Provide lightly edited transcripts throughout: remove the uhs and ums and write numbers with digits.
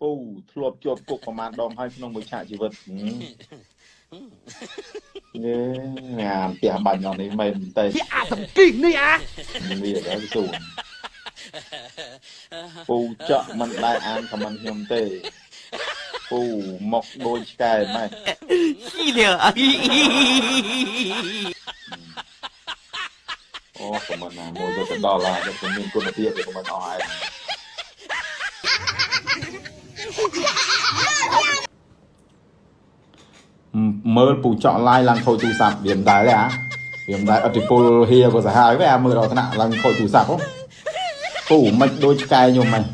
ปูធ្លាប់ជាប់គុកប្រមាណដងហើយក្នុងមួយឆាកជីវិតនេះអាផ្ទះបាញ់នេះមិនតែអាសំគីនេះអាវាដល់សួនពូចក់មិនដែរអានខមមិនខ្ញុំទេពូមកដូចឆ្កែម៉េចขี้เดียวអូខមមិនណាមួយទៅដល់ឡាទៅមានគុណភាពទៅខមមិនអស់ហើយមើលពូចក់ឡាយឡើងខូចទូរស័ព្ទវាមិនដែរទេអាវាមិនដែរអតិពលហៀក៏សាហាវដែរមើលដល់ថ្នាក់ឡើងខូចទូរស័ព្ទហ៎ពូមិនដូចឆ្កែខ្ញុំហ្នឹង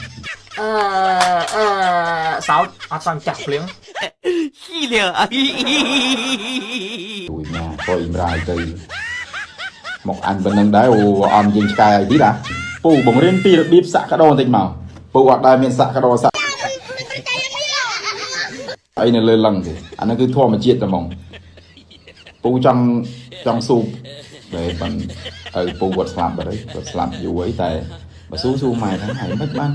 សោតអត់សង់ចាស់ភ្លៀងขี้เดียวទួយណាក៏អ៊ីមរ៉ាយទៅមកអញប៉ុណ្្នឹងដែរអូអមយើងឆ្កែអីទីណាពូបង្រៀនពីរបៀបសាក់កដោបន្តិចមកពូអត់ដែរមានសាក់កដោសាក់អីនៅលើលឹងទេអានោះគឺធម្មជាតិតែហ្មងពូចង់ស៊ូតែប៉ុនឲ្យពូគាត់ស្លាប់បាត់ហើយគាត់ស្លាប់យូរហើយតែបើស៊ូម៉ែហ្នឹងហើយមិនបាន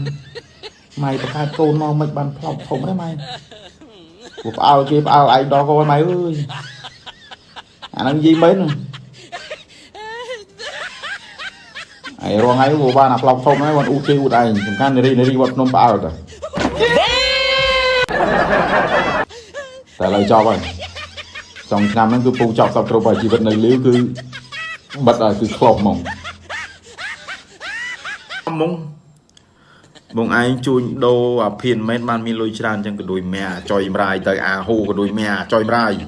ម៉ែបង្កើតកូនមកមិនបានផ្លោកធំទេម៉ែពូផ្អើលគេផ្អើលឯងដល់កូនម៉ែអើយអាហ្នឹងនិយាយមែនហើយរងហើយពូបានអាផ្លោកធំហ្នឹងបានអ៊ូជេអ៊ូតឯងសំខាន់នារីវត្តភ្នំផ្អើលទៅតែឡើយចប់ហើយចុងឆ្នាំហ្នឹងគឺពូចប់សពគ្រប់ហើយជីវិតនៅលាវគឺបិទហើយគឺខ្លោបហ្មងបងឯងជួញដូរអាភៀនមែនបានមានលុយច្រើនអញ្ចឹងក៏ដូចម៉ែចុយម្រាយទៅអាហូក៏ដូចម៉ែចុយម្រាយឲ្យ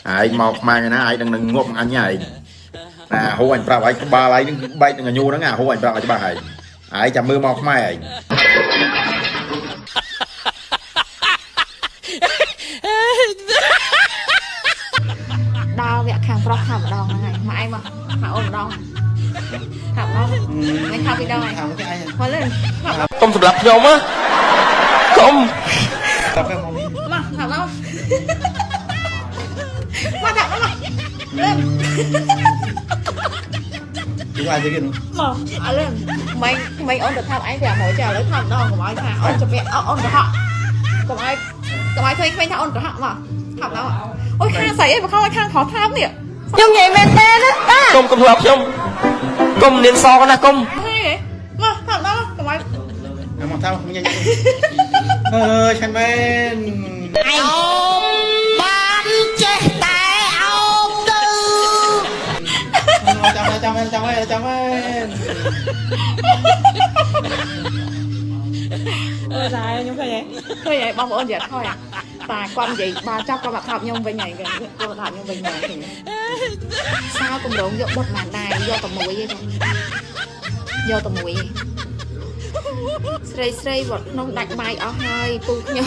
អាឯងមកខ្មែរណាឯងនឹងងប់អញឯងអាហូអញប្រាប់ឯងក្បាលឯងនឹងបែកនឹងញូហ្នឹងអាហូអញប្រាប់ឲ្យច្បាស់ឯងចាំមើលមកខ្មែរឯងដល់វគ្គខាងប្រុសថាម្ដងហ្នឹងហើយម៉ែឯងមកថាអូនម្ដងថាម្ដងមិនថាពីដងហើយហើយលើកុំសម្រាប់ខ្ញុំហ៎កុំមកថាម្ដងមកថាមកលើយូរហើយទៅគេមកអើលើមិនអូនទៅថាឯងប្រាប់មកចាឥឡូវថាម្ដងកុំឲ្យថាអូនជំរាបអូនកុហកកុំឲ្យឃើញថាអូនកុហកមកថាម្ដងអូយខាងស្អីអីមកខំឲ្យខាងខោថោកនេះខ្ញុំនិយាយមែនទេណាកុំសម្រាប់ខ្ញុំកុំនាងសណាកុំហើយមកថាម្ដងកុំឲ្យមកថាខ្ញុំញ៉ាំអើយឆាន់មែនឯងបានចេះតែអោបទៅចាំមែនឃើញហើយបងប្អូននិយាយថយតាគាត់និយាយបើចាប់គាត់មកថប់ខ្ញុំវិញហើយគាត់ថប់ខ្ញុំវិញមកសៅកម្រងយកបុតបានដែរយកតែមួយទេយកតែមួយស្រីវត្តក្នុងដាច់បាយអស់ហើយពូខ្ញុំ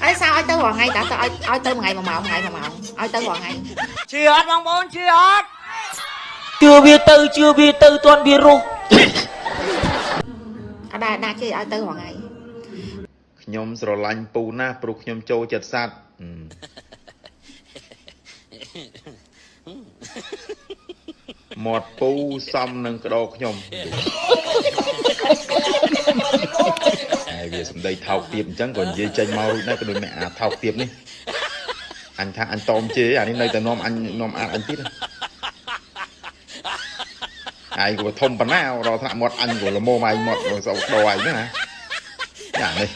អីសៅឲ្យទៅរាល់ថ្ងៃតើឲ្យទៅមួយថ្ងៃ1ម៉ោងឲ្យទៅរាល់ថ្ងៃជឿអត់បងប្អូនជឿអត់ជឿវាទៅទាន់វារស់អត់ដែរគេឲ្យទៅរាល់ថ្ងៃខ្ញុំស្រឡាញ់ពូណាស់ព្រោះខ្ញុំចូលចិត្តសត្វមាត់ពូសំនឹងក្តោខ្ញុំហើយវាសំដីថោកទាបអញ្ចឹងក៏និយាយចេញមករួចដែរក៏ដូចអាថោកទាបនេះអញថាអញតอมជេអានេះនៅតែនាំអាអញទៀតហើយក៏ធំប៉ុណ្ណារកថ្នាក់មាត់អញក៏ល្មមឯងមាត់សោកដោឯងហ្នឹងណាយ៉ាងនេះ